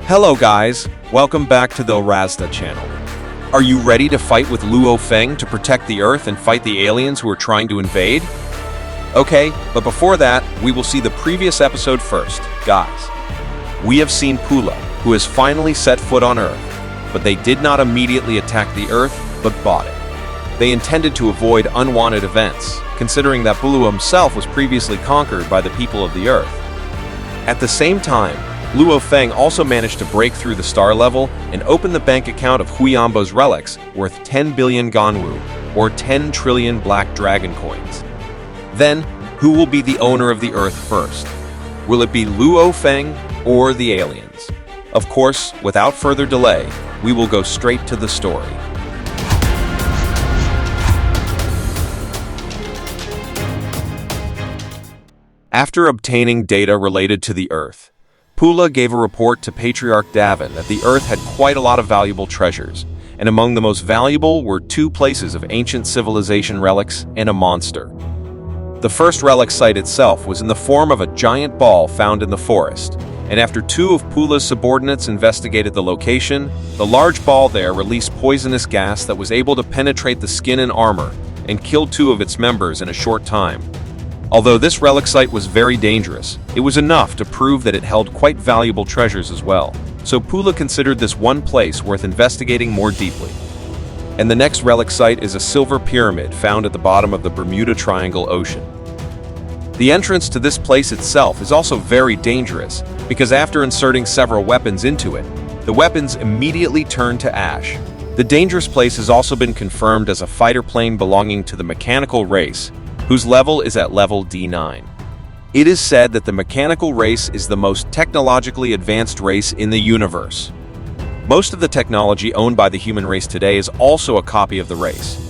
Hello guys, welcome back to the Razda channel. Are you ready to fight with Luo Feng to protect the Earth and fight the aliens who are trying to invade? Okay, but before that, we will see the previous episode first. Guys, we have seen Pula, who has finally set foot on Earth, but they did not immediately attack the Earth, but bought it. They intended to avoid unwanted events, considering that Pula himself was previously conquered by the people of the Earth. At the same time, Luo Feng also managed to break through the star level and open the bank account of Huiyambo's relics worth 10 billion Ganwu, or 10 trillion black dragon coins. Then, who will be the owner of the Earth first? Will it be Luo Feng or the aliens? Of course, without further delay, we will go straight to the story. After obtaining data related to the Earth, Pula gave a report to Patriarch Davin that the Earth had quite a lot of valuable treasures, and among the most valuable were 2 places of ancient civilization relics and a monster. The first relic site itself was in the form of a giant ball found in the forest, and after 2 of Pula's subordinates investigated the location, the large ball there released poisonous gas that was able to penetrate the skin and armor and killed 2 of its members in a short time. Although this relic site was very dangerous, it was enough to prove that it held quite valuable treasures as well, so Pula considered this one place worth investigating more deeply. And the next relic site is a silver pyramid found at the bottom of the Bermuda Triangle Ocean. The entrance to this place itself is also very dangerous, because after inserting several weapons into it, the weapons immediately turn to ash. The dangerous place has also been confirmed as a fighter plane belonging to the mechanical race, whose level is at level D9. It is said that the mechanical race is the most technologically advanced race in the universe. Most of the technology owned by the human race today is also a copy of the race.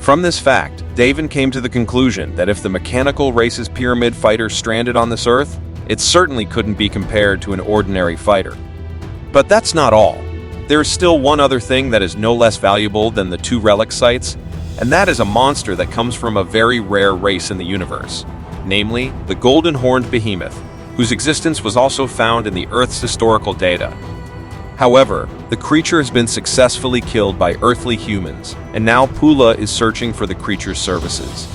From this fact, Davin came to the conclusion that if the mechanical race's pyramid fighter stranded on this Earth, it certainly couldn't be compared to an ordinary fighter. But that's not all. There is still one other thing that is no less valuable than the 2 relic sites, and that is a monster that comes from a very rare race in the universe, namely the golden-horned behemoth, whose existence was also found in the Earth's historical data. However, the creature has been successfully killed by earthly humans, and now Pula is searching for the creature's services.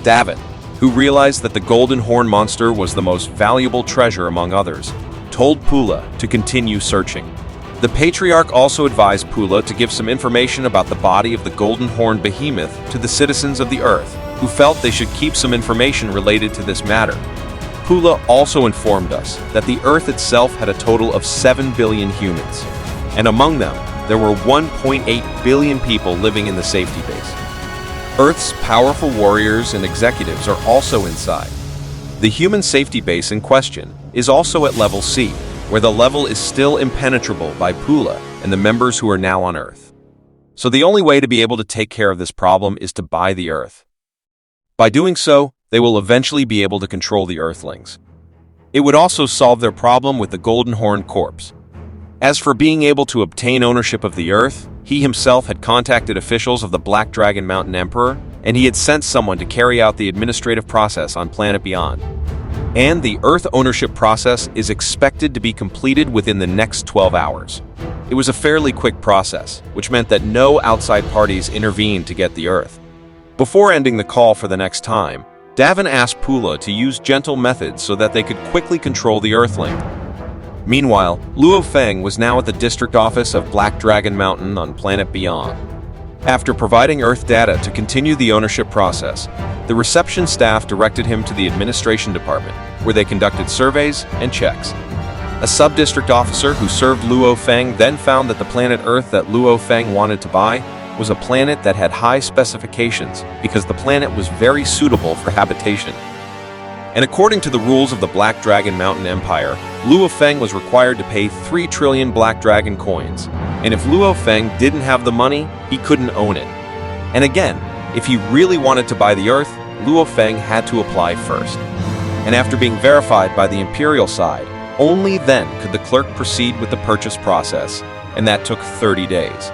Davin, who realized that the golden horn monster was the most valuable treasure among others, told Pula to continue searching. The Patriarch also advised Pula to give some information about the body of the golden-horned behemoth to the citizens of the Earth, who felt they should keep some information related to this matter. Pula also informed us that the Earth itself had a total of 7 billion humans, and among them, there were 1.8 billion people living in the safety base. Earth's powerful warriors and executives are also inside. The human safety base in question is also at level C, where the level is still impenetrable by Pula and the members who are now on Earth. So the only way to be able to take care of this problem is to buy the Earth. By doing so, they will eventually be able to control the Earthlings. It would also solve their problem with the Golden Horn Corpse. As for being able to obtain ownership of the Earth, he himself had contacted officials of the Black Dragon Mountain Emperor, and he had sent someone to carry out the administrative process on Planet Beyond. And the Earth ownership process is expected to be completed within the next 12 hours. It was a fairly quick process, which meant that no outside parties intervened to get the Earth. Before ending the call for the next time, Davin asked Pula to use gentle methods so that they could quickly control the Earthling. Meanwhile, Luo Feng was now at the district office of Black Dragon Mountain on Planet Beyond. After providing Earth data to continue the ownership process, the reception staff directed him to the administration department, where they conducted surveys and checks. A sub-district officer who served Luo Feng then found that the planet Earth that Luo Feng wanted to buy was a planet that had high specifications because the planet was very suitable for habitation. And according to the rules of the Black Dragon Mountain Empire, Luo Feng was required to pay 3 trillion Black Dragon coins, and if Luo Feng didn't have the money, he couldn't own it. And again, if he really wanted to buy the Earth, Luo Feng had to apply first. And after being verified by the Imperial side, only then could the clerk proceed with the purchase process, and that took 30 days.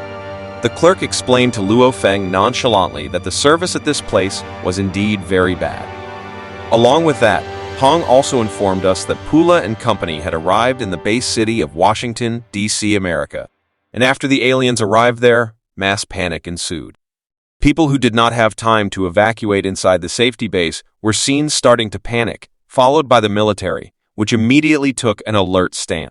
The clerk explained to Luo Feng nonchalantly that the service at this place was indeed very bad. Along with that, Hong also informed us that Pula and company had arrived in the base city of Washington, D.C., America. And after the aliens arrived there, mass panic ensued. People who did not have time to evacuate inside the safety base were seen starting to panic, followed by the military, which immediately took an alert stance.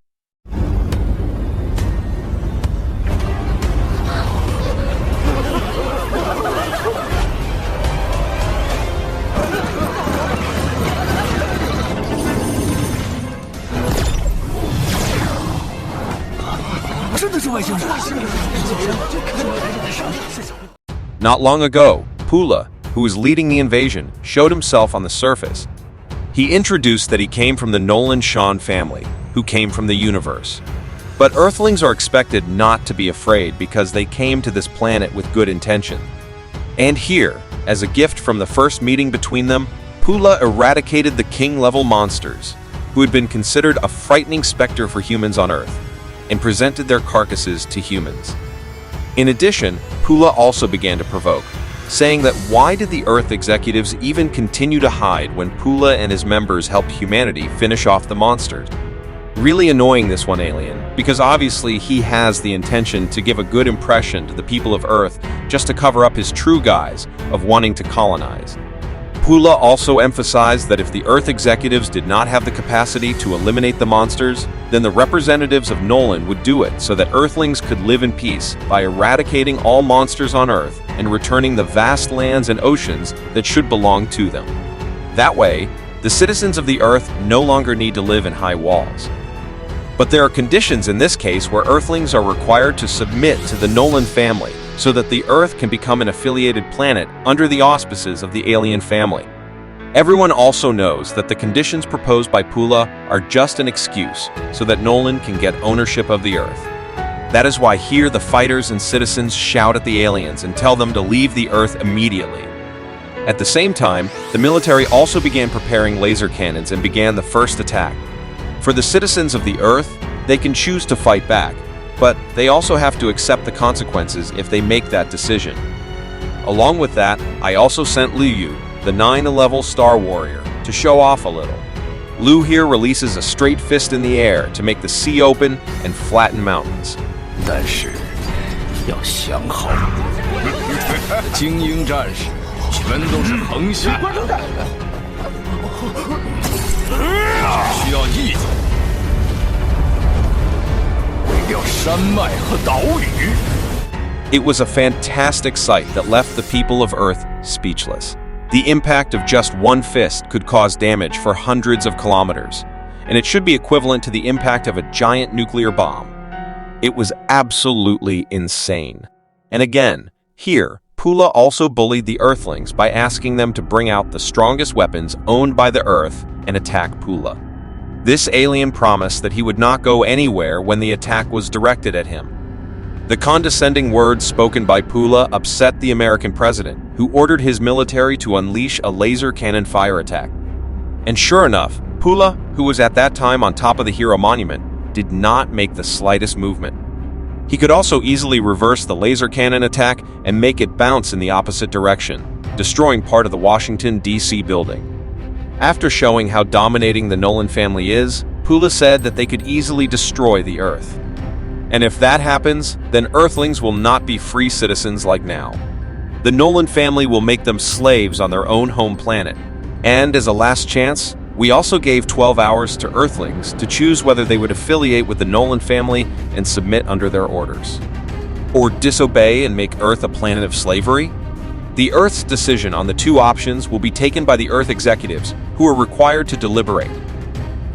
Not long ago, Pula, who was leading the invasion, showed himself on the surface. He introduced that he came from the Nolan Shan family, who came from the universe. But Earthlings are expected not to be afraid because they came to this planet with good intention. And here, as a gift from the first meeting between them, Pula eradicated the king-level monsters, who had been considered a frightening specter for humans on Earth, and presented their carcasses to humans. In addition, Pula also began to provoke, saying that why did the Earth executives even continue to hide when Pula and his members helped humanity finish off the monsters? Really annoying, this one alien, because obviously he has the intention to give a good impression to the people of Earth just to cover up his true guise of wanting to colonize. Pula also emphasized that if the Earth executives did not have the capacity to eliminate the monsters, then the representatives of Nolan would do it so that Earthlings could live in peace by eradicating all monsters on Earth and returning the vast lands and oceans that should belong to them. That way, the citizens of the Earth no longer need to live in high walls. But there are conditions in this case where Earthlings are required to submit to the Nolan family so that the Earth can become an affiliated planet under the auspices of the alien family. Everyone also knows that the conditions proposed by Pula are just an excuse so that Nolan can get ownership of the Earth. That is why here the fighters and citizens shout at the aliens and tell them to leave the Earth immediately. At the same time, the military also began preparing laser cannons and began the first attack. For the citizens of the Earth, they can choose to fight back, but they also have to accept the consequences if they make that decision. Along with that, I also sent Liu, the 9-level Star Warrior, to show off a little. Liu here releases a straight fist in the air to make the sea open and flatten mountains. 但是要想好，精英战士全都是恒心，只需要意志。 It was a fantastic sight that left the people of Earth speechless. The impact of just one fist could cause damage for hundreds of kilometers, and it should be equivalent to the impact of a giant nuclear bomb. It was absolutely insane. And again, here, Pula also bullied the Earthlings by asking them to bring out the strongest weapons owned by the Earth and attack Pula. This alien promised that he would not go anywhere when the attack was directed at him. The condescending words spoken by Pula upset the American president, who ordered his military to unleash a laser cannon fire attack. And sure enough, Pula, who was at that time on top of the Hero Monument, did not make the slightest movement. He could also easily reverse the laser cannon attack and make it bounce in the opposite direction, destroying part of the Washington, D.C. building. After showing how dominating the Nolan family is, Pula said that they could easily destroy the Earth. And if that happens, then Earthlings will not be free citizens like now. The Nolan family will make them slaves on their own home planet. And as a last chance, we also gave 12 hours to Earthlings to choose whether they would affiliate with the Nolan family and submit under their orders, or disobey and make Earth a planet of slavery. The Earth's decision on the two options will be taken by the Earth executives, who are required to deliberate.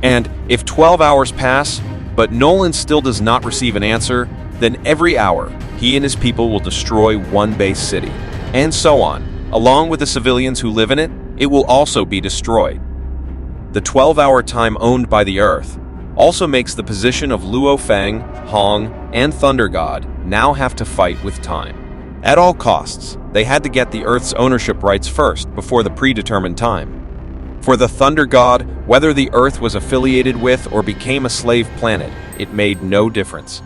And if 12 hours pass, but Nolan still does not receive an answer, then every hour, he and his people will destroy one base city. And so on. Along with the civilians who live in it, it will also be destroyed. The 12-hour time owned by the Earth also makes the position of Luo Feng, Hong, and Thunder God now have to fight with time. At all costs, they had to get the Earth's ownership rights first before the predetermined time. For the Thunder God, whether the Earth was affiliated with or became a slave planet, it made no difference.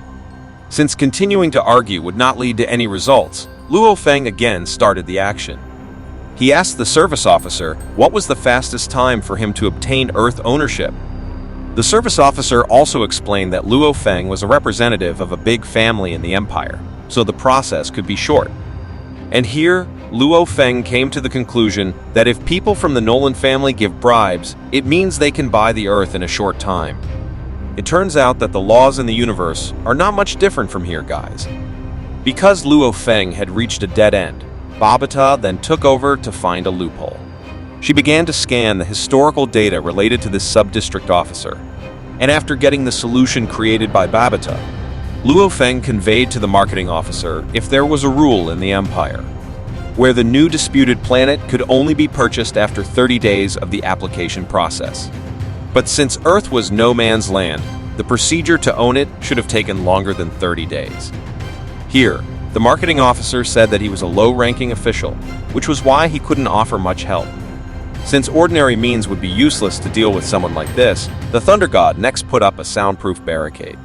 Since continuing to argue would not lead to any results, Luo Feng again started the action. He asked the service officer what was the fastest time for him to obtain Earth ownership. The service officer also explained that Luo Feng was a representative of a big family in the empire, so the process could be short. And here, Luo Feng came to the conclusion that if people from the Nolan family give bribes, it means they can buy the Earth in a short time. It turns out that the laws in the universe are not much different from here, guys. Because Luo Feng had reached a dead end, Babata then took over to find a loophole. She began to scan the historical data related to this sub-district officer, and after getting the solution created by Babata, Luo Feng conveyed to the marketing officer if there was a rule in the empire, where the new disputed planet could only be purchased after 30 days of the application process. But since Earth was no man's land, the procedure to own it should have taken longer than 30 days. Here, the marketing officer said that he was a low-ranking official, which was why he couldn't offer much help. Since ordinary means would be useless to deal with someone like this, the Thunder God next put up a soundproof barricade,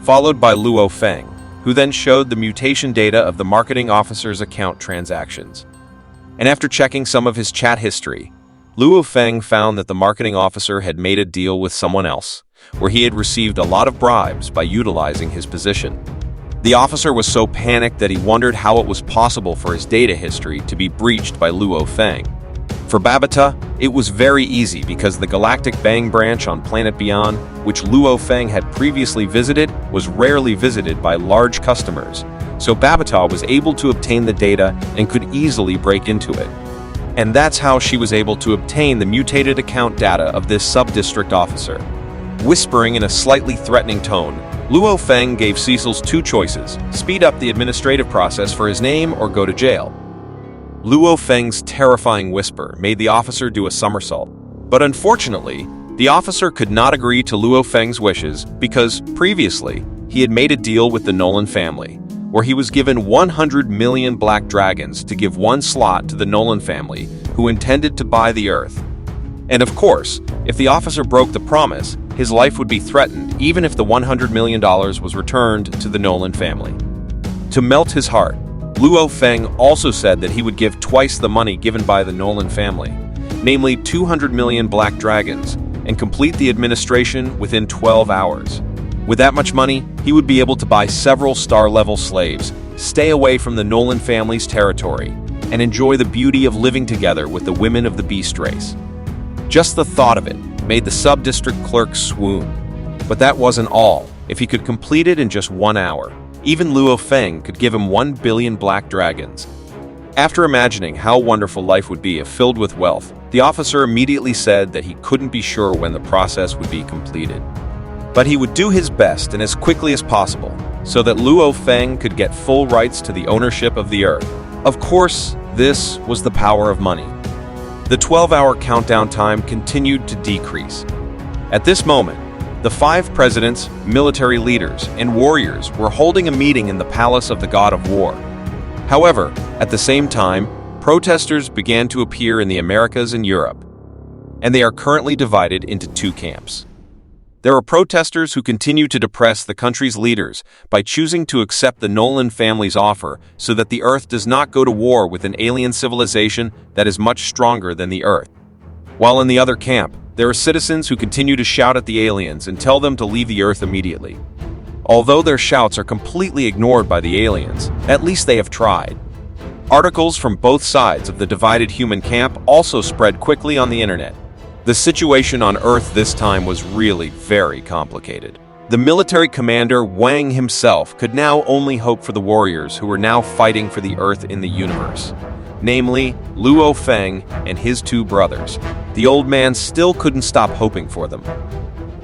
followed by Luo Feng, who then showed the mutation data of the marketing officer's account transactions. And after checking some of his chat history, Luo Feng found that the marketing officer had made a deal with someone else, where he had received a lot of bribes by utilizing his position. The officer was so panicked that he wondered how it was possible for his data history to be breached by Luo Feng. For Babata, it was very easy because the Galactic Bang branch on Planet Beyond, which Luo Feng had previously visited, was rarely visited by large customers, so Babata was able to obtain the data and could easily break into it. And that's how she was able to obtain the mutated account data of this sub-district officer. Whispering in a slightly threatening tone, Luo Feng gave Cecil's two choices: speed up the administrative process for his name or go to jail. Luo Feng's terrifying whisper made the officer do a somersault, but unfortunately, the officer could not agree to Luo Feng's wishes because, previously, he had made a deal with the Nolan family, where he was given 100 million black dragons to give one slot to the Nolan family, who intended to buy the Earth. And of course, if the officer broke the promise, his life would be threatened even if the $100 million was returned to the Nolan family. To melt his heart, Luo Feng also said that he would give twice the money given by the Nolan family, namely 200 million black dragons, and complete the administration within 12 hours. With that much money, he would be able to buy several star-level slaves, stay away from the Nolan family's territory, and enjoy the beauty of living together with the women of the beast race. Just the thought of it made the sub-district clerk swoon. But that wasn't all. If he could complete it in just 1 hour, even Luo Feng could give him 1 billion black dragons. After imagining how wonderful life would be if filled with wealth, the officer immediately said that he couldn't be sure when the process would be completed. But he would do his best and as quickly as possible, so that Luo Feng could get full rights to the ownership of the Earth. Of course, this was the power of money. The 12-hour countdown time continued to decrease. At this moment, the 5 presidents, military leaders, and warriors were holding a meeting in the palace of the god of war. However, at the same time, protesters began to appear in the Americas and Europe, and they are currently divided into 2 camps. There are protesters who continue to depress the country's leaders by choosing to accept the Nolan family's offer so that the Earth does not go to war with an alien civilization that is much stronger than the Earth. While in the other camp, there are citizens who continue to shout at the aliens and tell them to leave the Earth immediately. Although their shouts are completely ignored by the aliens, at least they have tried. Articles from both sides of the divided human camp also spread quickly on the internet. The situation on Earth this time was really very complicated. The military commander Wang himself could now only hope for the warriors who were now fighting for the Earth in the universe, namely Luo Feng and his 2 brothers. The old man still couldn't stop hoping for them.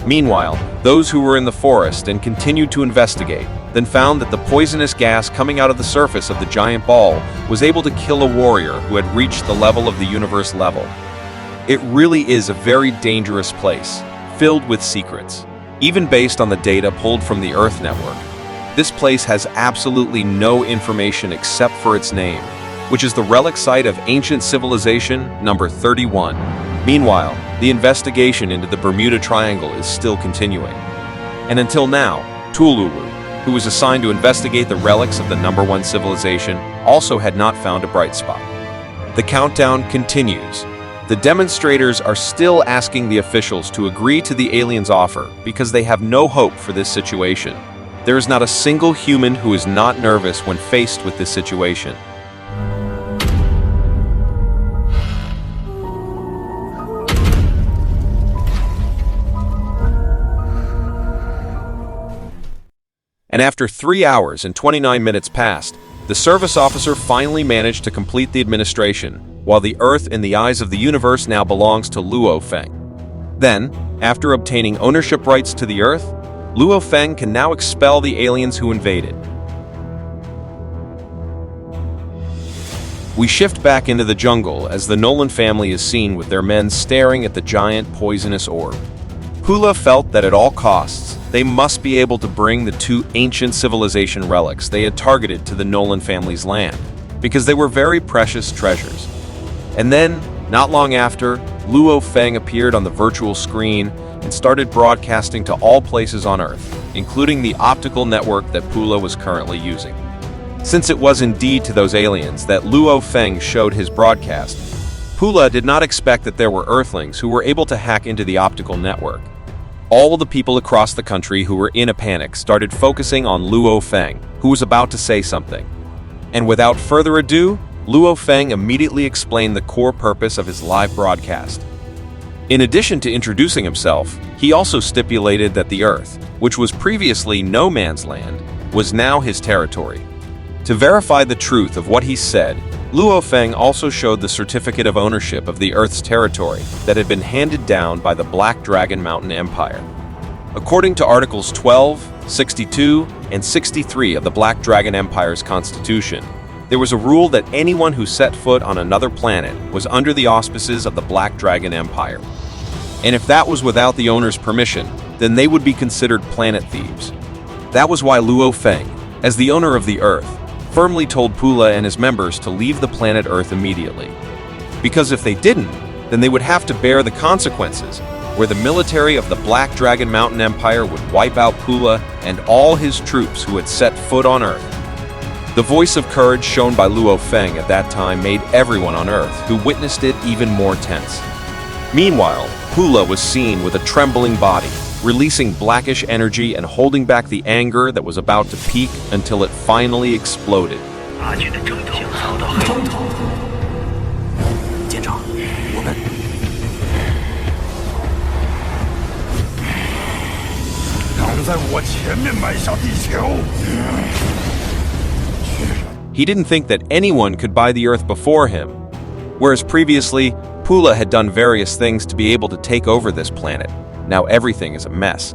Meanwhile, those who were in the forest and continued to investigate then found that the poisonous gas coming out of the surface of the giant ball was able to kill a warrior who had reached the level of the universe level. It really is a very dangerous place, filled with secrets. Even based on the data pulled from the Earth network, this place has absolutely no information except for its name, which is the relic site of ancient civilization number 31. Meanwhile, the investigation into the Bermuda Triangle is still continuing. And until now, Tululu, who was assigned to investigate the relics of the number 1 civilization, also had not found a bright spot. The countdown continues. The demonstrators are still asking the officials to agree to the aliens' offer because they have no hope for this situation. There is not a single human who is not nervous when faced with this situation. And after 3 hours and 29 minutes passed, the service officer finally managed to complete the administration, while the Earth in the eyes of the universe now belongs to Luo Feng. Then, after obtaining ownership rights to the Earth, Luo Feng can now expel the aliens who invaded. We shift back into the jungle as the Nolan family is seen with their men staring at the giant poisonous orb. Pula felt that at all costs, they must be able to bring the 2 ancient civilization relics they had targeted to the Nolan family's land, because they were very precious treasures. And then, not long after, Luo Feng appeared on the virtual screen and started broadcasting to all places on Earth, including the optical network that Pula was currently using. Since it was indeed to those aliens that Luo Feng showed his broadcast, Pula did not expect that there were Earthlings who were able to hack into the optical network. All the people across the country who were in a panic started focusing on Luo Feng, who was about to say something. And without further ado, Luo Feng immediately explained the core purpose of his live broadcast. In addition to introducing himself, he also stipulated that the Earth, which was previously no man's land, was now his territory. To verify the truth of what he said, Luo Feng also showed the certificate of ownership of the Earth's territory that had been handed down by the Black Dragon Mountain Empire. According to Articles 12, 62, and 63 of the Black Dragon Empire's constitution, there was a rule that anyone who set foot on another planet was under the auspices of the Black Dragon Empire. And if that was without the owner's permission, then they would be considered planet thieves. That was why Luo Feng, as the owner of the Earth, firmly told Pula and his members to leave the planet Earth immediately. Because if they didn't, then they would have to bear the consequences, where the military of the Black Dragon Mountain Empire would wipe out Pula and all his troops who had set foot on Earth. The voice of courage shown by Luo Feng at that time made everyone on Earth who witnessed it even more tense. Meanwhile, Pula was seen with a trembling body, releasing blackish energy and holding back the anger that was about to peak until it finally exploded. He didn't think that anyone could buy the Earth before him, whereas previously, Pula had done various things to be able to take over this planet. Now everything is a mess.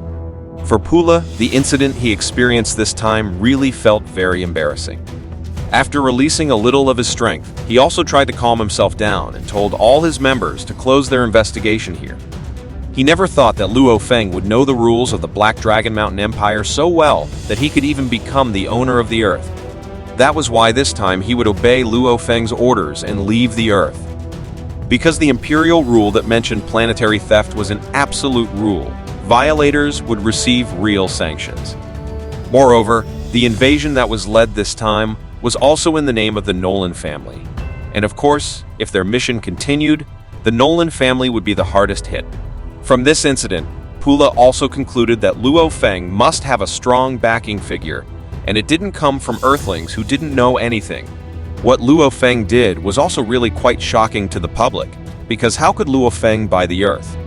For Pula, the incident he experienced this time really felt very embarrassing. After releasing a little of his strength, he also tried to calm himself down and told all his members to close their investigation here. He never thought that Luo Feng would know the rules of the Black Dragon Mountain Empire so well that he could even become the owner of the Earth. That was why this time he would obey Luo Feng's orders and leave the Earth. Because the imperial rule that mentioned planetary theft was an absolute rule, violators would receive real sanctions. Moreover, the invasion that was led this time was also in the name of the Nolan family. And of course, if their mission continued, the Nolan family would be the hardest hit. From this incident, Pula also concluded that Luo Feng must have a strong backing figure, and it didn't come from Earthlings who didn't know anything. What Luo Feng did was also really quite shocking to the public, because how could Luo Feng buy the Earth?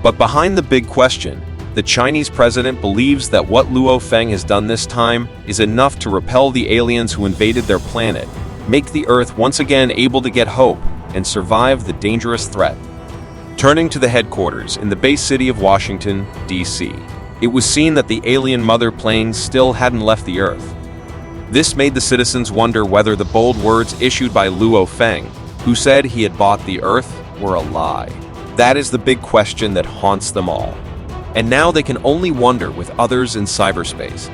But behind the big question, the Chinese president believes that what Luo Feng has done this time is enough to repel the aliens who invaded their planet, make the Earth once again able to get hope, and survive the dangerous threat. Turning to the headquarters in the base city of Washington, D.C., it was seen that the alien mother planes still hadn't left the Earth. This made the citizens wonder whether the bold words issued by Luo Feng, who said he had bought the Earth, were a lie. That is the big question that haunts them all. And now they can only wonder with others in cyberspace.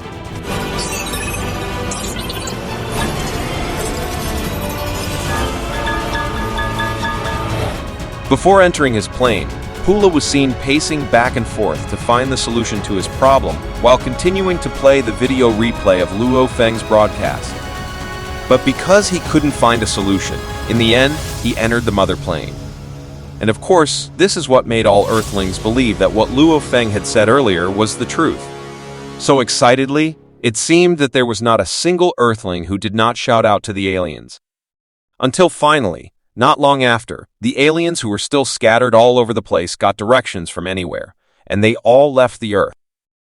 Before entering his plane, Pula was seen pacing back and forth to find the solution to his problem while continuing to play the video replay of Luo Feng's broadcast. But because he couldn't find a solution, in the end, he entered the mother plane. And of course, this is what made all Earthlings believe that what Luo Feng had said earlier was the truth. So excitedly, it seemed that there was not a single Earthling who did not shout out to the aliens. Until finally, not long after, the aliens who were still scattered all over the place got directions from anywhere, and they all left the Earth.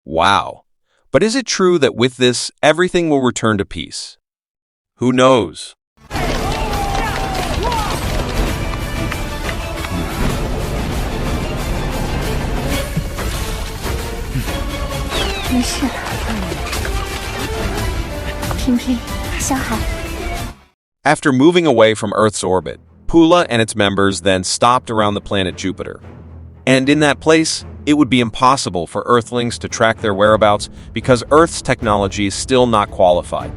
Wow. But is it true that with this, everything will return to peace? Who knows? 没事，平平，小海。 After moving away from Earth's orbit, Pula and its members then stopped around the planet Jupiter. And in that place, it would be impossible for Earthlings to track their whereabouts because Earth's technology is still not qualified.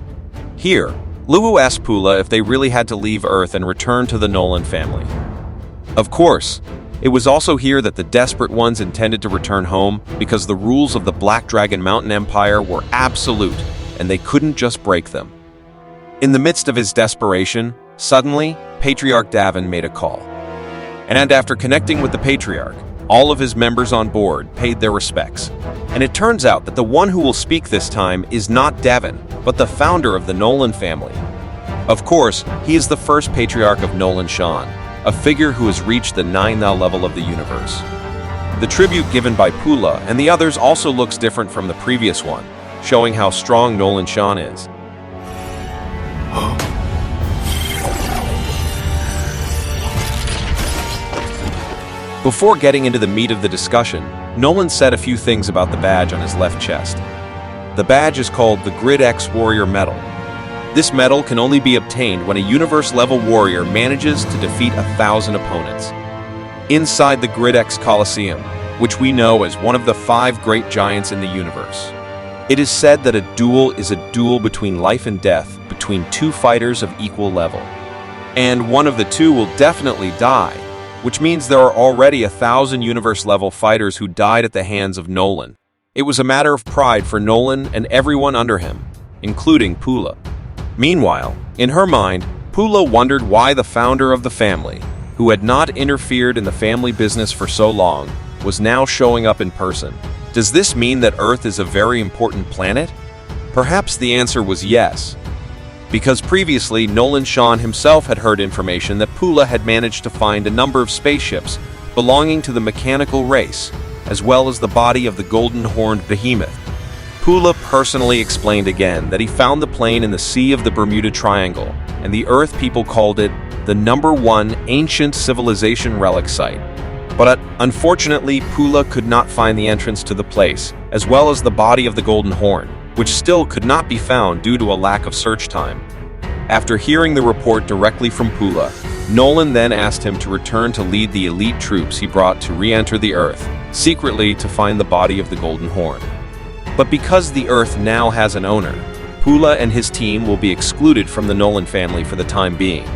Here, Luo asked Pula if they really had to leave Earth and return to the Nolan family. Of course, it was also here that the desperate ones intended to return home because the rules of the Black Dragon Mountain Empire were absolute and they couldn't just break them. In the midst of his desperation, suddenly, Patriarch Davin made a call. And after connecting with the Patriarch, all of his members on board paid their respects. And it turns out that the one who will speak this time is not Davin, but the founder of the Nolan family. Of course, he is the first Patriarch of Nolan Shan, a figure who has reached the 9th level of the universe. The tribute given by Pula and the others also looks different from the previous one, showing how strong Nolan Shan is. Before getting into the meat of the discussion, Nolan said a few things about the badge on his left chest. The badge is called the Grid X Warrior Medal. This medal can only be obtained when a universe-level warrior manages to defeat 1,000 opponents. Inside the Grid X Coliseum, which we know as one of the 5 great giants in the universe, it is said that a duel is a duel between life and death between 2 fighters of equal level. And one of the 2 will definitely die, which means there are already 1,000 universe-level fighters who died at the hands of Nolan. It was a matter of pride for Nolan and everyone under him, including Pula. Meanwhile, in her mind, Pula wondered why the founder of the family, who had not interfered in the family business for so long, was now showing up in person. Does this mean that Earth is a very important planet? Perhaps the answer was yes. Because previously, Nolan Shan himself had heard information that Pula had managed to find a number of spaceships belonging to the mechanical race, as well as the body of the golden-horned behemoth. Pula personally explained again that he found the plane in the Sea of the Bermuda Triangle, and the Earth people called it the #1 ancient civilization relic site. But unfortunately, Pula could not find the entrance to the place, as well as the body of the Golden Horn, which still could not be found due to a lack of search time. After hearing the report directly from Pula, Nolan then asked him to return to lead the elite troops he brought to re-enter the Earth, secretly to find the body of the Golden Horn. But because the Earth now has an owner, Pula and his team will be excluded from the Nolan family for the time being.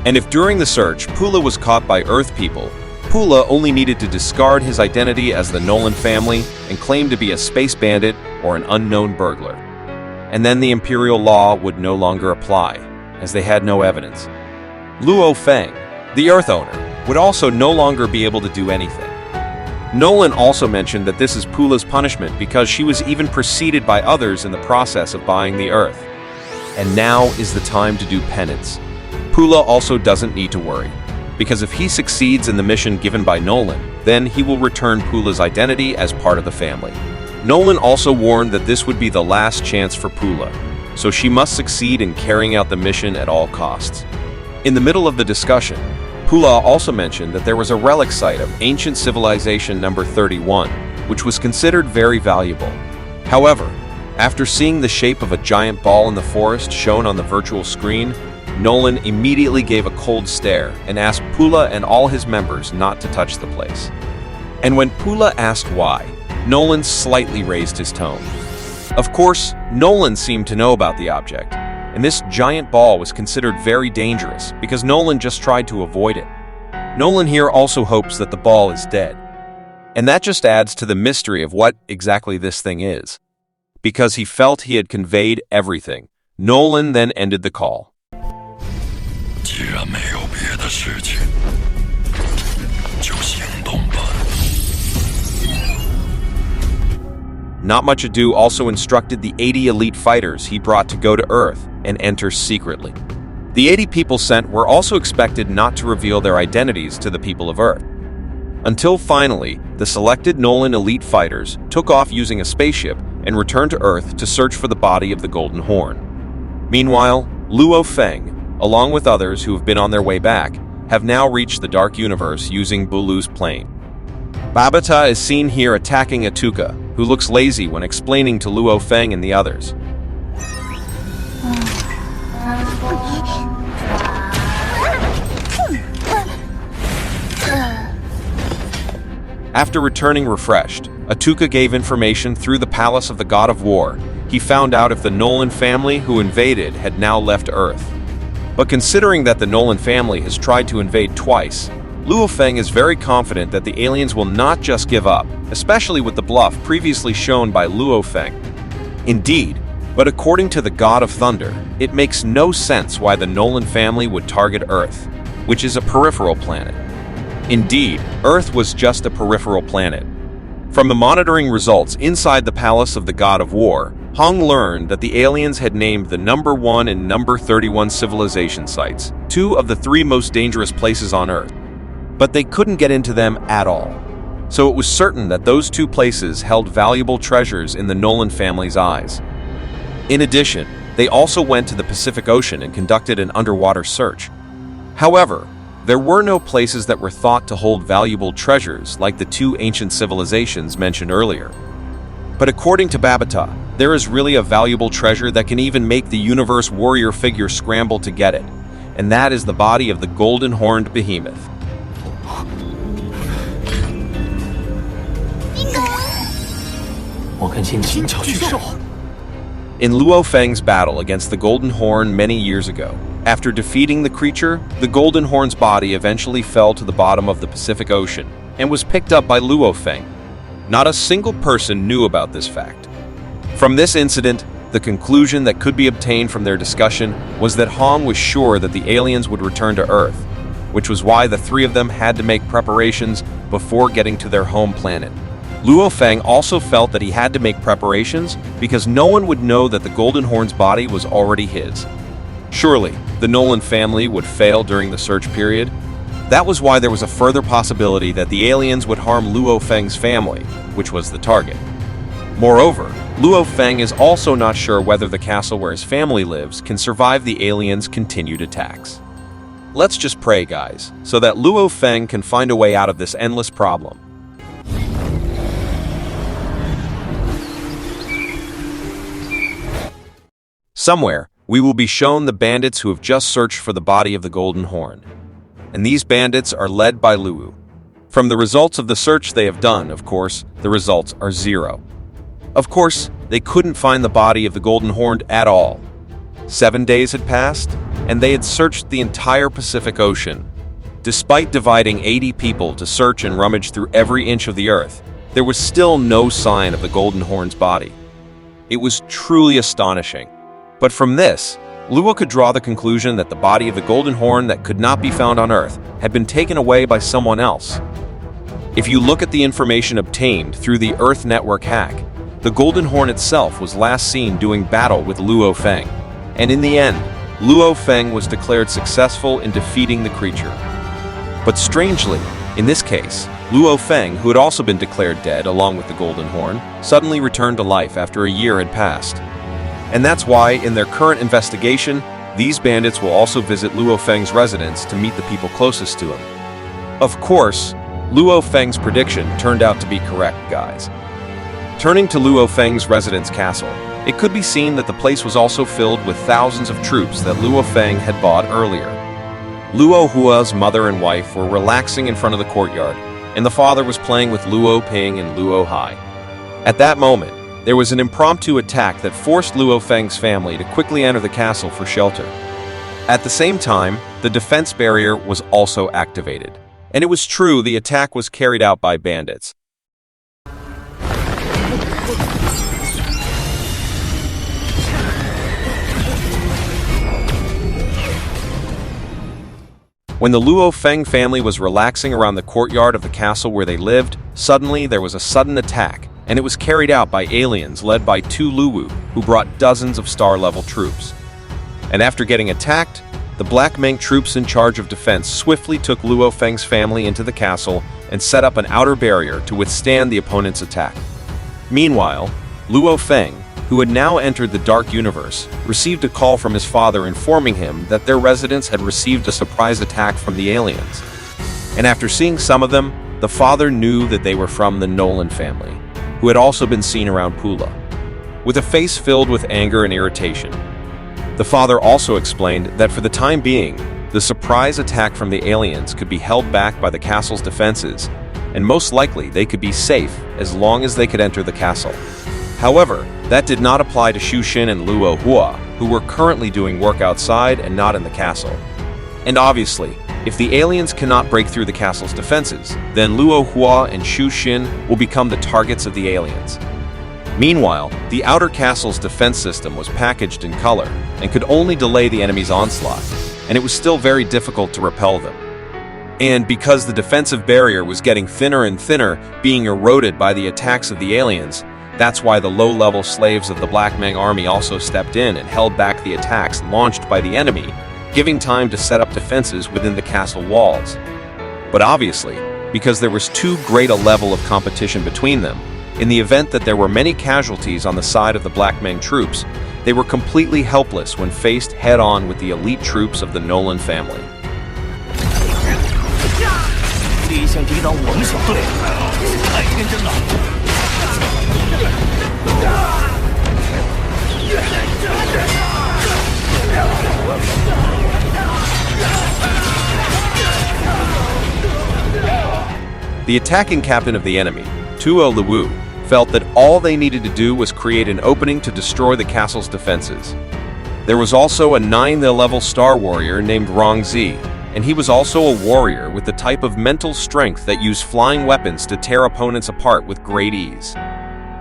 And if during the search Pula was caught by Earth people, Pula only needed to discard his identity as the Nolan family and claim to be a space bandit or an unknown burglar. And then the imperial law would no longer apply, as they had no evidence. Luo Feng, the Earth owner, would also no longer be able to do anything. Nolan also mentioned that this is Pula's punishment because she was even preceded by others in the process of buying the Earth. And now is the time to do penance. Pula also doesn't need to worry, because if he succeeds in the mission given by Nolan, then he will return Pula's identity as part of the family. Nolan also warned that this would be the last chance for Pula, so she must succeed in carrying out the mission at all costs. In the middle of the discussion, Pula also mentioned that there was a relic site of ancient civilization number 31, which was considered very valuable. However, after seeing the shape of a giant ball in the forest shown on the virtual screen, Nolan immediately gave a cold stare and asked Pula and all his members not to touch the place. And when Pula asked why, Nolan slightly raised his tone. Of course, Nolan seemed to know about the object, and this giant ball was considered very dangerous because Nolan just tried to avoid it. Nolan here also hopes that the ball is dead. And that just adds to the mystery of what exactly this thing is. Because he felt he had conveyed everything, Nolan then ended the call. 既然没有别的事情，就行动吧。 Not much ado also instructed the 80 elite fighters he brought to go to Earth and enter secretly. The 80 people sent were also expected not to reveal their identities to the people of Earth. Until finally, the selected Nolan elite fighters took off using a spaceship and returned to Earth to search for the body of the Golden Horn. Meanwhile, Luo Feng, along with others who have been on their way back, have now reached the Dark Universe using Bulu's plane. Babata is seen here attacking Atuka, who looks lazy when explaining to Luo Feng and the others. After returning refreshed, Atuka gave information through the palace of the God of War. He found out if the Nolan family who invaded had now left Earth. But considering that the Nolan family has tried to invade twice, Luo Feng is very confident that the aliens will not just give up, especially with the bluff previously shown by Luo Feng. Indeed, but according to the God of Thunder, it makes no sense why the Nolan family would target Earth, which is a peripheral planet. Indeed, Earth was just a peripheral planet. From the monitoring results inside the palace of the God of War, Hong learned that the aliens had named the number 1 and number 31 civilization sites, 2 of the 3 most dangerous places on Earth. But they couldn't get into them at all. So it was certain that those 2 places held valuable treasures in the Nolan family's eyes. In addition, they also went to the Pacific Ocean and conducted an underwater search. However, there were no places that were thought to hold valuable treasures like the 2 ancient civilizations mentioned earlier. But according to Babata, there is really a valuable treasure that can even make the universe warrior figure scramble to get it, and that is the body of the golden-horned behemoth. In Luo Feng's battle against the Golden Horn many years ago, after defeating the creature, the Golden Horn's body eventually fell to the bottom of the Pacific Ocean and was picked up by Luo Feng. Not a single person knew about this fact. From this incident, the conclusion that could be obtained from their discussion was that Hong was sure that the aliens would return to Earth, which was why the 3 of them had to make preparations before getting to their home planet. Luo Feng also felt that he had to make preparations because no one would know that the Golden Horn's body was already his. Surely, the Nolan family would fail during the search period. That was why there was a further possibility that the aliens would harm Luo Feng's family, which was the target. Moreover, Luo Feng is also not sure whether the castle where his family lives can survive the aliens' continued attacks. Let's just pray, guys, so that Luo Feng can find a way out of this endless problem. Somewhere, we will be shown the bandits who have just searched for the body of the Golden Horn. And these bandits are led by Luo. From the results of the search they have done, of course, the results are 0. Of course, they couldn't find the body of the Golden Horn at all. 7 days had passed, and they had searched the entire Pacific Ocean. Despite dividing 80 people to search and rummage through every inch of the Earth, there was still no sign of the Golden Horn's body. It was truly astonishing. But from this, Luo could draw the conclusion that the body of the Golden Horn that could not be found on Earth had been taken away by someone else. If you look at the information obtained through the Earth Network hack, the Golden Horn itself was last seen doing battle with Luo Feng, and in the end, Luo Feng was declared successful in defeating the creature. But strangely, in this case, Luo Feng, who had also been declared dead along with the Golden Horn, suddenly returned to life after a year had passed. And that's why, in their current investigation, these bandits will also visit Luo Feng's residence to meet the people closest to him. Of course, Luo Feng's prediction turned out to be correct, guys. Turning to Luo Feng's residence castle, it could be seen that the place was also filled with thousands of troops that Luo Feng had bought earlier. Luo Hua's mother and wife were relaxing in front of the courtyard, and the father was playing with Luo Ping and Luo Hai. At that moment, there was an impromptu attack that forced Luo Feng's family to quickly enter the castle for shelter. At the same time, the defense barrier was also activated. And it was true the attack was carried out by bandits. When the Luo Feng family was relaxing around the courtyard of the castle where they lived, suddenly there was a sudden attack, and it was carried out by aliens led by two Luwu, who brought dozens of star-level troops. And after getting attacked, the Black Meng troops in charge of defense swiftly took Luo Feng's family into the castle and set up an outer barrier to withstand the opponent's attack. Meanwhile, Luo Feng, who had now entered the Dark Universe, received a call from his father informing him that their residents had received a surprise attack from the aliens. And after seeing some of them, the father knew that they were from the Nolan family, who had also been seen around Pula. With a face filled with anger and irritation, the father also explained that for the time being, the surprise attack from the aliens could be held back by the castle's defenses, and most likely they could be safe as long as they could enter the castle. However, that did not apply to Xu Xin and Luo Hua, who were currently doing work outside and not in the castle. And obviously, if the aliens cannot break through the castle's defenses, then Luo Hua and Xu Xin will become the targets of the aliens. Meanwhile, the outer castle's defense system was packaged in color and could only delay the enemy's onslaught, and it was still very difficult to repel them. And because the defensive barrier was getting thinner and thinner, being eroded by the attacks of the aliens, that's why the low-level slaves of the Black Meng army also stepped in and held back the attacks launched by the enemy, giving time to set up defenses within the castle walls. But obviously, because there was too great a level of competition between them, in the event that there were many casualties on the side of the Black Meng troops, they were completely helpless when faced head-on with the elite troops of the Nolan family. The attacking captain of the enemy, Tuo Luwu, felt that all they needed to do was create an opening to destroy the castle's defenses. There was also a 9th-level star warrior named Rongzi, and he was also a warrior with the type of mental strength that used flying weapons to tear opponents apart with great ease.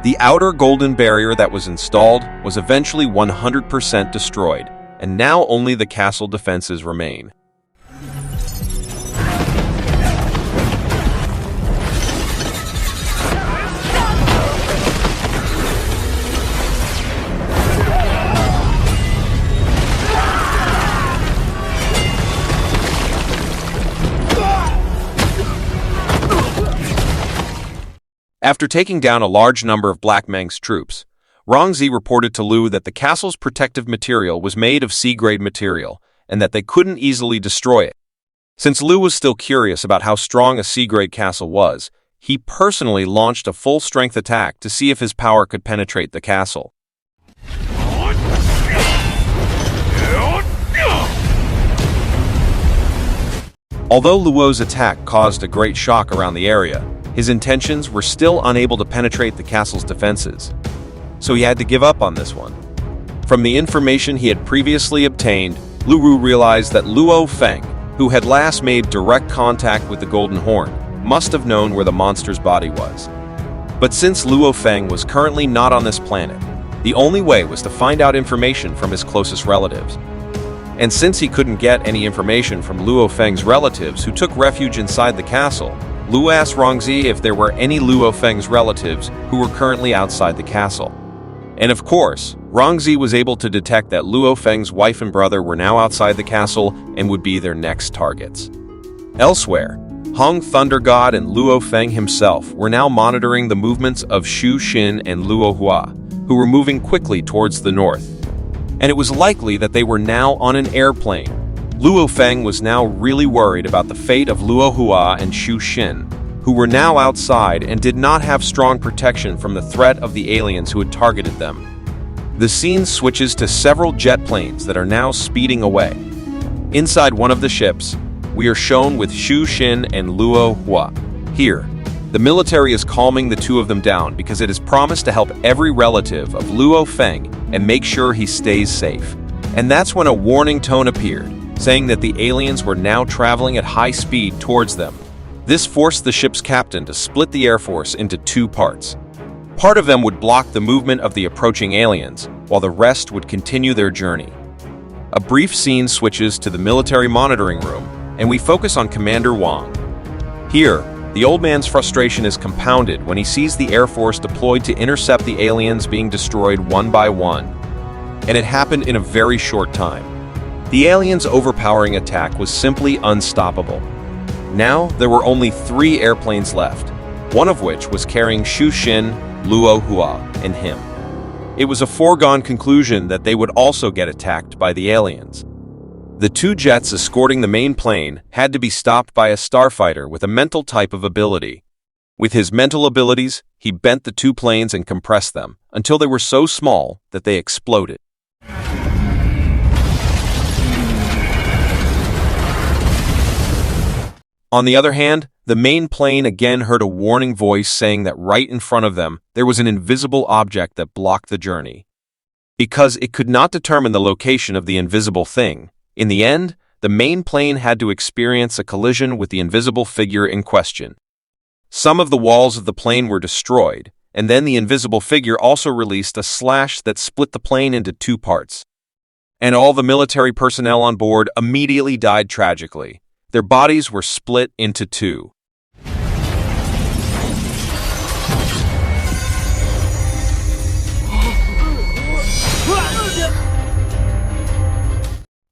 The outer golden barrier that was installed was eventually 100% destroyed, and now only the castle defenses remain. After taking down a large number of Black Meng's troops, Rongzi reported to Lu that the castle's protective material was made of C-grade material, and that they couldn't easily destroy it. Since Lu was still curious about how strong a C-grade castle was, he personally launched a full-strength attack to see if his power could penetrate the castle. Although Luo's attack caused a great shock around the area, his intentions were still unable to penetrate the castle's defenses, so he had to give up on this one. From the information he had previously obtained, Luwu realized that Luo Feng, who had last made direct contact with the Golden Horn, must have known where the monster's body was. But since Luo Feng was currently not on this planet, the only way was to find out information from his closest relatives. And since he couldn't get any information from Luo Feng's relatives who took refuge inside the castle, Lu asked Rongzi if there were any Luo Feng's relatives who were currently outside the castle. And of course, Rongzi was able to detect that Luo Feng's wife and brother were now outside the castle and would be their next targets. Elsewhere, Hong Thunder God and Luo Feng himself were now monitoring the movements of Xu Xin and Luo Hua, who were moving quickly towards the north. And it was likely that they were now on an airplane. Luo Feng was now really worried about the fate of Luo Hua and Xu Xin, who were now outside and did not have strong protection from the threat of the aliens who had targeted them. The scene switches to several jet planes that are now speeding away. Inside one of the ships, we are shown with Xu Xin and Luo Hua. Here, the military is calming the two of them down because it has promised to help every relative of Luo Feng and make sure he stays safe. And that's when a warning tone appeared, saying that the aliens were now traveling at high speed towards them. This forced the ship's captain to split the Air Force into two parts. Part of them would block the movement of the approaching aliens, while the rest would continue their journey. A brief scene switches to the military monitoring room, and we focus on Commander Wang. Here, the old man's frustration is compounded when he sees the Air Force deployed to intercept the aliens being destroyed one by one. And it happened in a very short time. The aliens' overpowering attack was simply unstoppable. Now, there were only 3 airplanes left, one of which was carrying Xu Xin, Luo Hua, and him. It was a foregone conclusion that they would also get attacked by the aliens. The 2 jets escorting the main plane had to be stopped by a starfighter with a mental type of ability. With his mental abilities, he bent the 2 planes and compressed them until they were so small that they exploded. On the other hand, the main plane again heard a warning voice saying that right in front of them there was an invisible object that blocked the journey. Because it could not determine the location of the invisible thing, in the end, the main plane had to experience a collision with the invisible figure in question. Some of the walls of the plane were destroyed, and then the invisible figure also released a slash that split the plane into 2 parts. And all the military personnel on board immediately died tragically. Their bodies were split into 2.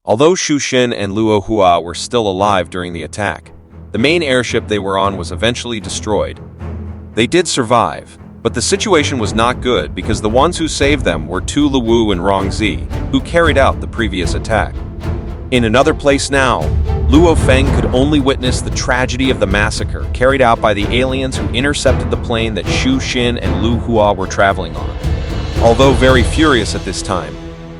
Although Xu Xin and Luo Hua were still alive during the attack, the main airship they were on was eventually destroyed. They did survive, but the situation was not good because the ones who saved them were Tu Luwu and Rong Zi, who carried out the previous attack. In another place now, Luo Feng could only witness the tragedy of the massacre carried out by the aliens who intercepted the plane that Xu Xin and Lu Hua were traveling on. Although very furious at this time,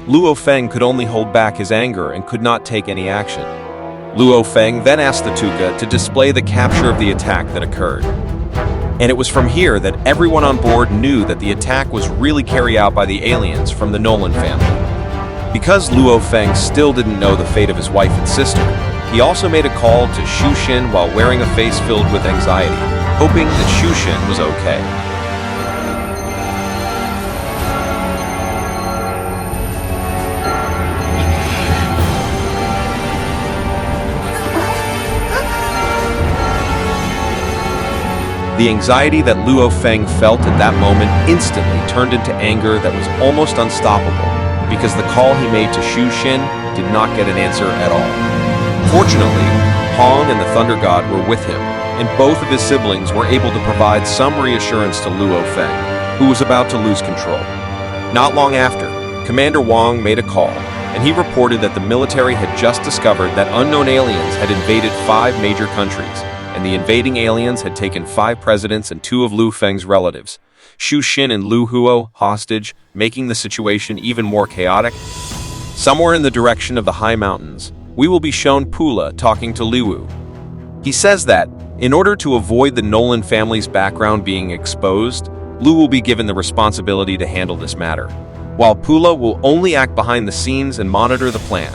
Luo Feng could only hold back his anger and could not take any action. Luo Feng then asked the Tuka to display the capture of the attack that occurred. And it was from here that everyone on board knew that the attack was really carried out by the aliens from the Nolan family. Because Luo Feng still didn't know the fate of his wife and sister, he also made a call to Xu Xin while wearing a face filled with anxiety, hoping that Xu Xin was okay. The anxiety that Luo Feng felt at that moment instantly turned into anger that was almost unstoppable, because the call he made to Xu Xin did not get an answer at all. Fortunately, Hong and the Thunder God were with him, and both of his siblings were able to provide some reassurance to Luo Feng, who was about to lose control. Not long after, Commander Wang made a call, and he reported that the military had just discovered that unknown aliens had invaded 5 major countries, and the invading aliens had taken 5 presidents and 2 of Lu Feng's relatives, Xu Xin and Lu Huo, hostage, making the situation even more chaotic. Somewhere in the direction of the high mountains, we will be shown Pula talking to Liwu. He says that, in order to avoid the Nolan family's background being exposed, Lu will be given the responsibility to handle this matter, while Pula will only act behind the scenes and monitor the plan.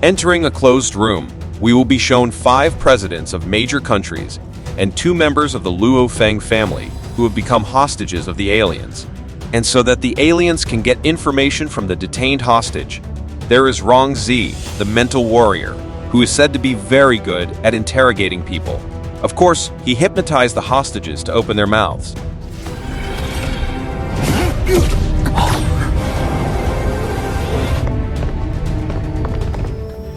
Entering a closed room, we will be shown 5 presidents of major countries and 2 members of the Luo Feng family who have become hostages of the aliens. And so that the aliens can get information from the detained hostage, there is Rong Zi, the mental warrior, who is said to be very good at interrogating people. Of course, he hypnotized the hostages to open their mouths.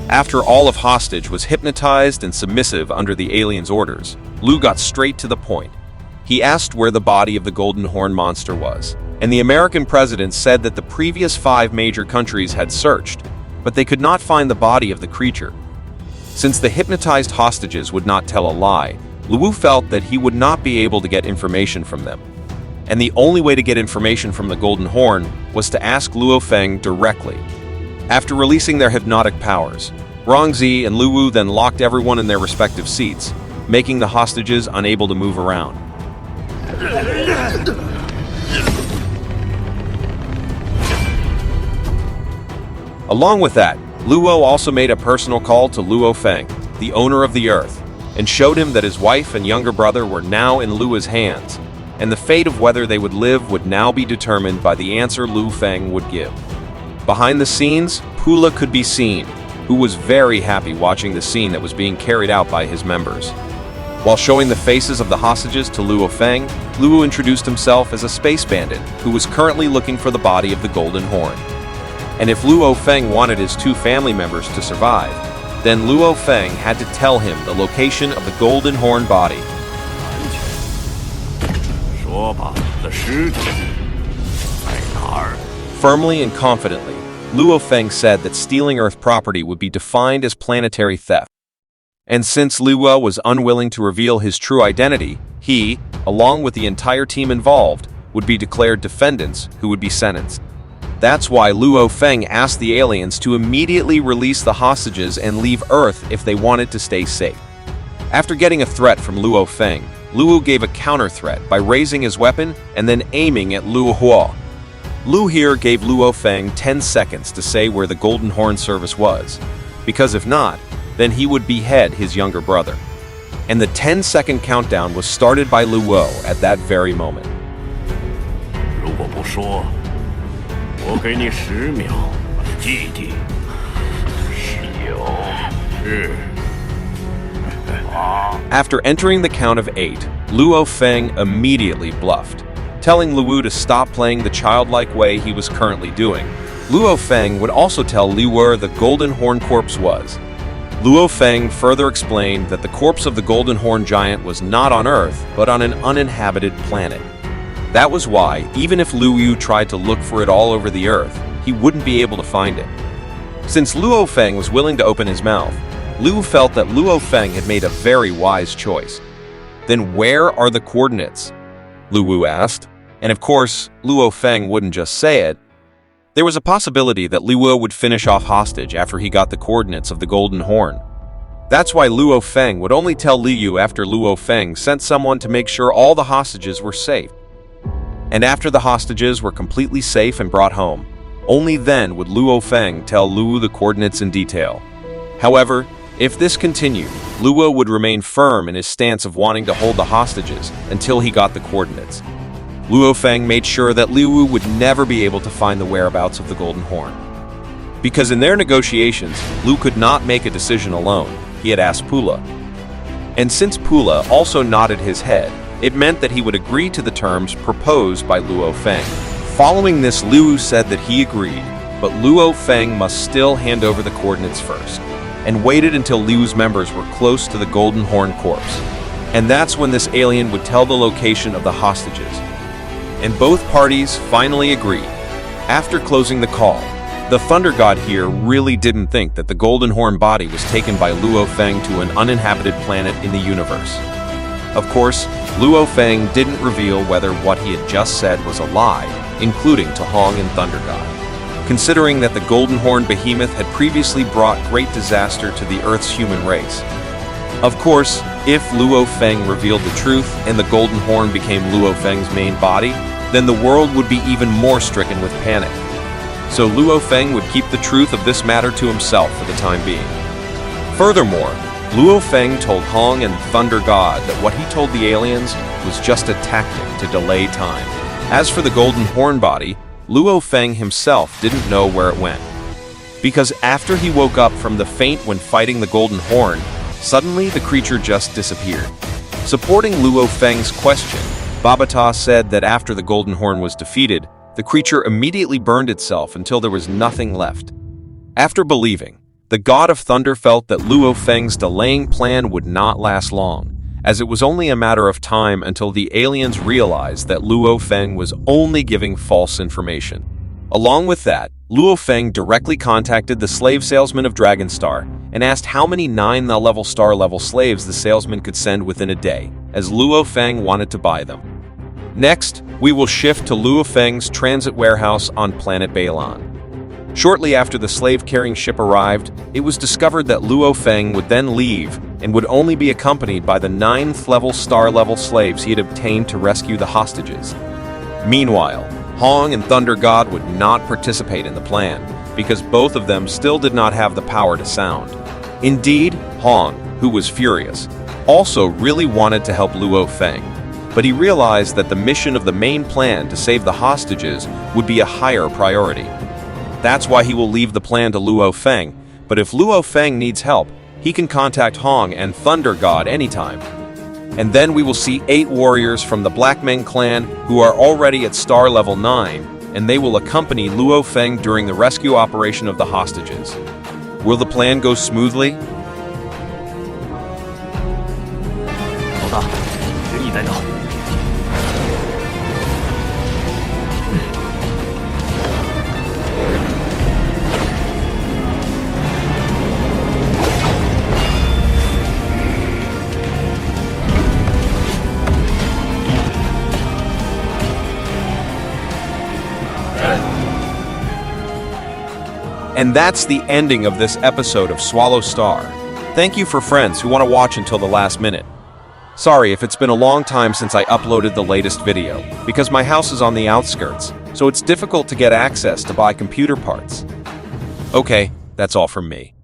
After all of Hostage was hypnotized and submissive under the aliens' orders, Lu got straight to the point. He asked where the body of the Golden Horn monster was, and the American president said that the previous 5 major countries had searched, but they could not find the body of the creature. Since the hypnotized hostages would not tell a lie, Luo felt that he would not be able to get information from them. And the only way to get information from the Golden Horn was to ask Luo Feng directly. After releasing their hypnotic powers, Rongzi and Luwu then locked everyone in their respective seats, making the hostages unable to move around. Along with that, Luo also made a personal call to Luo Feng, the owner of the earth, and showed him that his wife and younger brother were now in Luo's hands, and the fate of whether they would live would now be determined by the answer Lu Feng would give. Behind the scenes, Pula could be seen, who was very happy watching the scene that was being carried out by his members. While showing the faces of the hostages to Luo Feng, Luo introduced himself as a space bandit who was currently looking for the body of the Golden Horn. And if Luo Feng wanted his two family members to survive, then Luo Feng had to tell him the location of the Golden Horn body. 说吧，你的尸体在哪儿？ Firmly and confidently, Luo Feng said that stealing Earth property would be defined as planetary theft. And since Luo was unwilling to reveal his true identity, he, along with the entire team involved, would be declared defendants who would be sentenced. That's why Luo Feng asked the aliens to immediately release the hostages and leave Earth if they wanted to stay safe. After getting a threat from Luo Feng, Luo gave a counter-threat by raising his weapon and then aiming at Luo. Lu here gave Luo Feng 10 seconds to say where the Golden Horn service was, because if not, then he would behead his younger brother. And the 10-second countdown was started by Luo at that very moment. 如果不说，我给你10秒记地。9、8。 After entering the count of 8, Luo Feng immediately bluffed, telling Luo to stop playing the childlike way he was currently doing. Luo Feng would also tell Liu where the Golden Horn corpse was. Luo Feng further explained that the corpse of the Golden Horn giant was not on Earth, but on an uninhabited planet. That was why, even if Lu Yu tried to look for it all over the Earth, he wouldn't be able to find it. Since Luo Feng was willing to open his mouth, Lu felt that Luo Feng had made a very wise choice. Then where are the coordinates? Lu Wu asked. And of course, Luo Feng wouldn't just say it. There was a possibility that Luo would finish off hostage after he got the coordinates of the Golden Horn. That's why Luo Feng would only tell Liu after Luo Feng sent someone to make sure all the hostages were safe. And after the hostages were completely safe and brought home, only then would Luo Feng tell Luo the coordinates in detail. However, if this continued, Luo would remain firm in his stance of wanting to hold the hostages until he got the coordinates. Luo Feng made sure that Liu would never be able to find the whereabouts of the Golden Horn. Because in their negotiations, Lu could not make a decision alone. He had asked Pula. And since Pula also nodded his head, it meant that he would agree to the terms proposed by Luo Feng. Following this, Liu said that he agreed, but Luo Feng must still hand over the coordinates first, and waited until Liu's members were close to the Golden Horn corpse. And that's when this alien would tell the location of the hostages. And both parties finally agreed. After closing the call, the Thunder God here really didn't think that the Golden Horn body was taken by Luo Feng to an uninhabited planet in the universe. Of course, Luo Feng didn't reveal whether what he had just said was a lie, including to Hong and Thunder God, considering that the Golden Horn behemoth had previously brought great disaster to the Earth's human race. Of course, if Luo Feng revealed the truth and the Golden Horn became Luo Feng's main body, then the world would be even more stricken with panic. So Luo Feng would keep the truth of this matter to himself for the time being. Furthermore, Luo Feng told Hong and Thunder God that what he told the aliens was just a tactic to delay time. As for the Golden Horn body, Luo Feng himself didn't know where it went. Because after he woke up from the faint when fighting the Golden Horn, suddenly the creature just disappeared. Supporting Luo Feng's question, Babata said that after the Golden Horn was defeated, the creature immediately burned itself until there was nothing left. After believing, the God of Thunder felt that Luo Feng's delaying plan would not last long, as it was only a matter of time until the aliens realized that Luo Feng was only giving false information. Along with that, Luo Feng directly contacted the slave salesman of Dragonstar and asked how many 9-level star-level slaves the salesman could send within a day, as Luo Feng wanted to buy them. Next, we will shift to Luo Feng's transit warehouse on planet Balan. Shortly after the slave-carrying ship arrived, it was discovered that Luo Feng would then leave and would only be accompanied by the 9th-level star-level slaves he had obtained to rescue the hostages. Meanwhile, Hong and Thunder God would not participate in the plan, because both of them still did not have the power to sound. Indeed, Hong, who was furious, also really wanted to help Luo Feng, but he realized that the mission of the main plan to save the hostages would be a higher priority. That's why he will leave the plan to Luo Feng, But if Luo Feng needs help, he can contact Hong and Thunder God anytime. And then we will see 8 warriors from the Black Meng clan who are already at star level 9, and they will accompany Luo Feng during the rescue operation of the hostages. Will the plan go smoothly? 老大，仁义带到。And that's the ending of this episode of SwallowedStar. Thank you for friends who want to watch until the last minute. Sorry if it's been a long time since I uploaded the latest video, because my house is on the outskirts, so it's difficult to get access to buy computer parts. Okay, that's all from me.